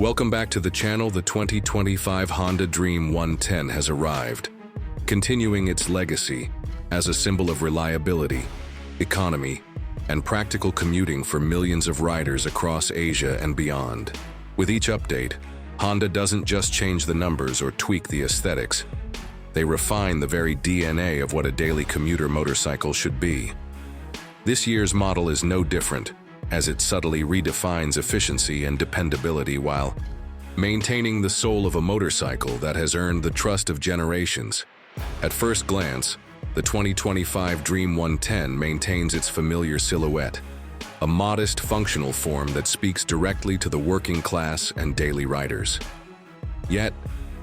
Welcome back to the channel. The 2025 Honda Dream 110 has arrived, continuing its legacy as a symbol of reliability, economy, and practical commuting for millions of riders across Asia and beyond. With each update, Honda doesn't just change the numbers or tweak the aesthetics. They refine the very DNA of what a daily commuter motorcycle should be. This year's model is no different, as it subtly redefines efficiency and dependability while maintaining the soul of a motorcycle that has earned the trust of generations. At first glance, the 2025 Dream 110 maintains its familiar silhouette, a modest, functional form that speaks directly to the working class and daily riders. Yet,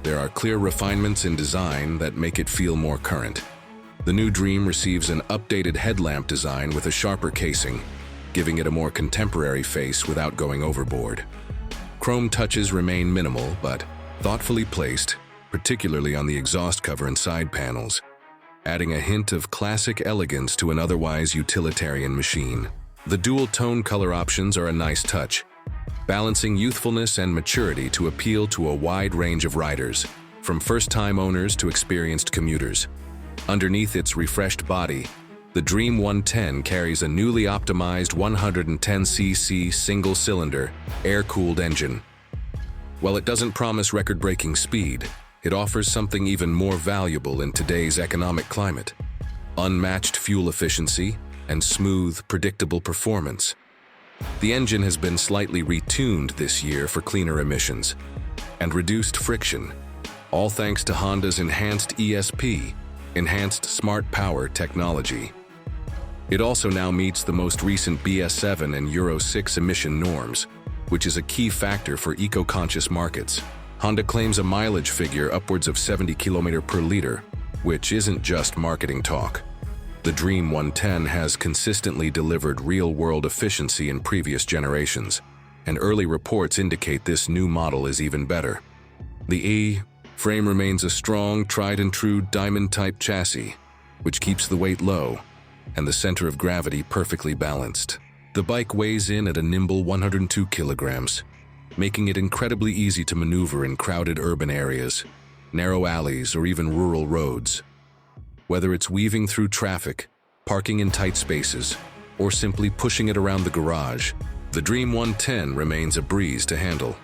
there are clear refinements in design that make it feel more current. The new Dream receives an updated headlamp design with a sharper casing, giving it a more contemporary face without going overboard. Chrome touches remain minimal but thoughtfully placed, particularly on the exhaust cover and side panels, adding a hint of classic elegance to an otherwise utilitarian machine. The dual-tone color options are a nice touch, balancing youthfulness and maturity to appeal to a wide range of riders, from first-time owners to experienced commuters. Underneath its refreshed body, the Dream 110 carries a newly optimized 110cc single-cylinder, air-cooled engine. While it doesn't promise record-breaking speed, it offers something even more valuable in today's economic climate: unmatched fuel efficiency and smooth, predictable performance. The engine has been slightly retuned this year for cleaner emissions and reduced friction, all thanks to Honda's enhanced ESP, Enhanced Smart Power technology. It also now meets the most recent BS7 and Euro 6 emission norms, which is a key factor for eco-conscious markets. Honda claims a mileage figure upwards of 70 km per liter, which isn't just marketing talk. The Dream 110 has consistently delivered real-world efficiency in previous generations, and early reports indicate this new model is even better. The E-frame remains a strong, tried-and-true diamond-type chassis, which keeps the weight low and the center of gravity perfectly balanced. The bike weighs in at a nimble 102 kilograms, making it incredibly easy to maneuver in crowded urban areas, narrow alleys, or even rural roads. Whether it's weaving through traffic, parking in tight spaces, or simply pushing it around the garage, the Dream 110 remains a breeze to handle.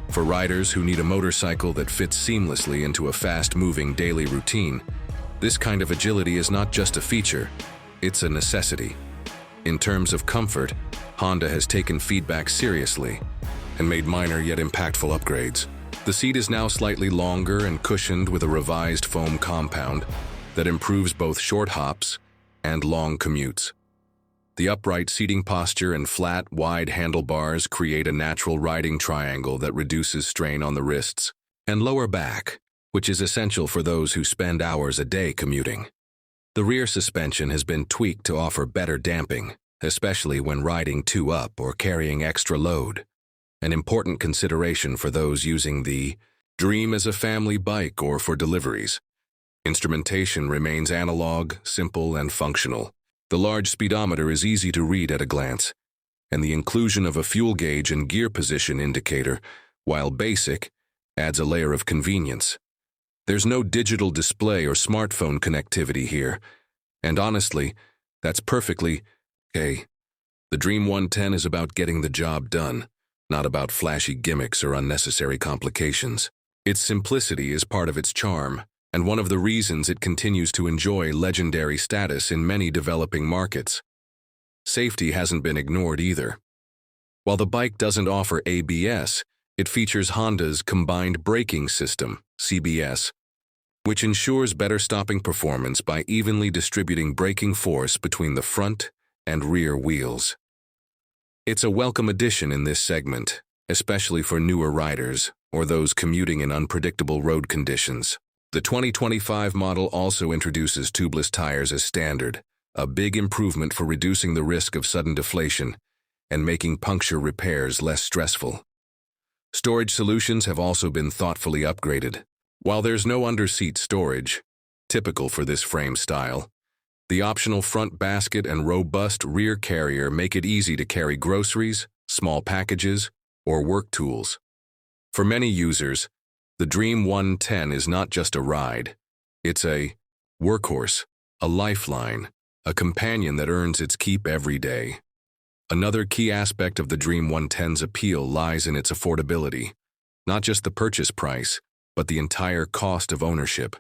For riders who need a motorcycle that fits seamlessly into a fast-moving daily routine, this kind of agility is not just a feature, it's a necessity. In terms of comfort, Honda has taken feedback seriously and made minor yet impactful upgrades. The seat is now slightly longer and cushioned with a revised foam compound that improves both short hops and long commutes. The upright seating posture and flat, wide handlebars create a natural riding triangle that reduces strain on the wrists and lower back, which is essential for those who spend hours a day commuting. The rear suspension has been tweaked to offer better damping, especially when riding two up or carrying extra load, an important consideration for those using the Dream as a family bike or for deliveries. Instrumentation remains analog, simple, and functional. The large speedometer is easy to read at a glance, and the inclusion of a fuel gauge and gear position indicator, while basic, adds a layer of convenience. There's no digital display or smartphone connectivity here, and honestly, that's perfectly okay. The Dream 110 is about getting the job done, not about flashy gimmicks or unnecessary complications. Its simplicity is part of its charm, and one of the reasons it continues to enjoy legendary status in many developing markets. Safety hasn't been ignored either. While the bike doesn't offer ABS, it features Honda's Combined Braking System, CBS, which ensures better stopping performance by evenly distributing braking force between the front and rear wheels. It's a welcome addition in this segment, especially for newer riders or those commuting in unpredictable road conditions. The 2025 model also introduces tubeless tires as standard, a big improvement for reducing the risk of sudden deflation and making puncture repairs less stressful. Storage solutions have also been thoughtfully upgraded. While there's no under-seat storage, typical for this frame style, the optional front basket and robust rear carrier make it easy to carry groceries, small packages, or work tools. For many users, the Dream 110 is not just a ride. It's a workhorse, a lifeline, a companion that earns its keep every day. Another key aspect of the Dream 110's appeal lies in its affordability, not just the purchase price, but the entire cost of ownership.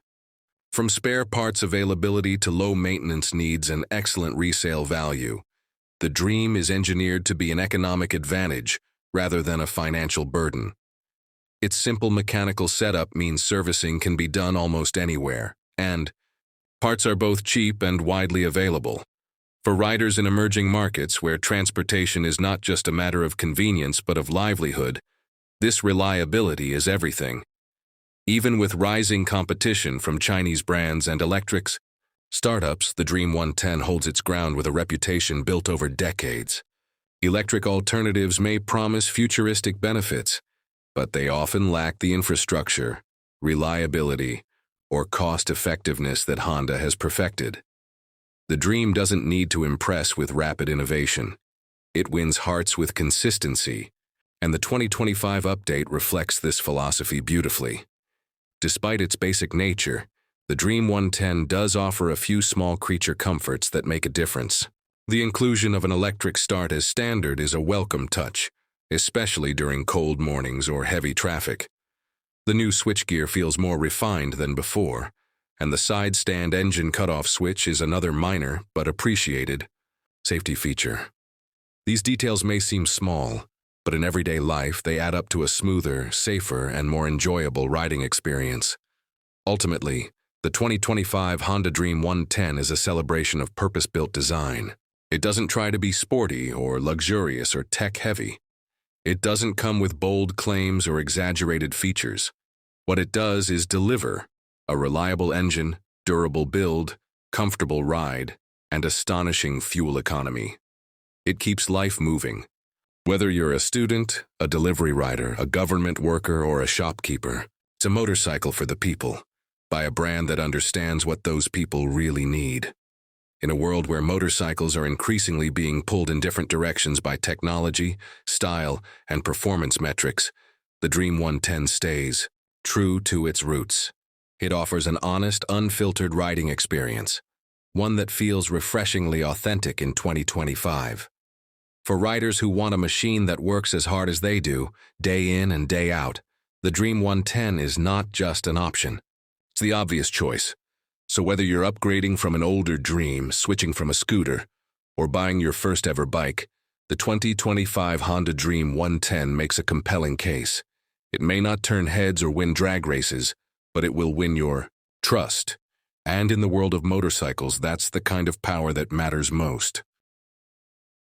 From spare parts availability to low maintenance needs and excellent resale value, the Dream is engineered to be an economic advantage rather than a financial burden. Its simple mechanical setup means servicing can be done almost anywhere, and parts are both cheap and widely available. For riders in emerging markets where transportation is not just a matter of convenience but of livelihood, this reliability is everything. Even with rising competition from Chinese brands and electrics startups, the Dream 110 holds its ground with a reputation built over decades. Electric alternatives may promise futuristic benefits, but they often lack the infrastructure, reliability, or cost-effectiveness that Honda has perfected. The Dream doesn't need to impress with rapid innovation. It wins hearts with consistency, and the 2025 update reflects this philosophy beautifully. Despite its basic nature, the Dream 110 does offer a few small creature comforts that make a difference. The inclusion of an electric start as standard is a welcome touch, especially during cold mornings or heavy traffic. The new switchgear feels more refined than before, and the side stand engine cutoff switch is another minor but appreciated safety feature. These details may seem small, but in everyday life they add up to a smoother, safer, and more enjoyable riding experience. Ultimately, the 2025 Honda Dream 110 is a celebration of purpose-built design. It doesn't try to be sporty or luxurious or tech-heavy. It doesn't come with bold claims or exaggerated features. What it does is deliver a reliable engine, durable build, comfortable ride, and astonishing fuel economy. It keeps life moving. Whether you're a student, a delivery rider, a government worker, or a shopkeeper, it's a motorcycle for the people, by a brand that understands what those people really need. In a world where motorcycles are increasingly being pulled in different directions by technology, style, and performance metrics, the Dream 110 stays true to its roots. It offers an honest, unfiltered riding experience, one that feels refreshingly authentic in 2025. For riders who want a machine that works as hard as they do, day in and day out, the Dream 110 is not just an option. It's the obvious choice. So whether you're upgrading from an older Dream, switching from a scooter, or buying your first ever bike, the 2025 Honda Dream 110 makes a compelling case. It may not turn heads or win drag races, but it will win your trust. And in the world of motorcycles, that's the kind of power that matters most.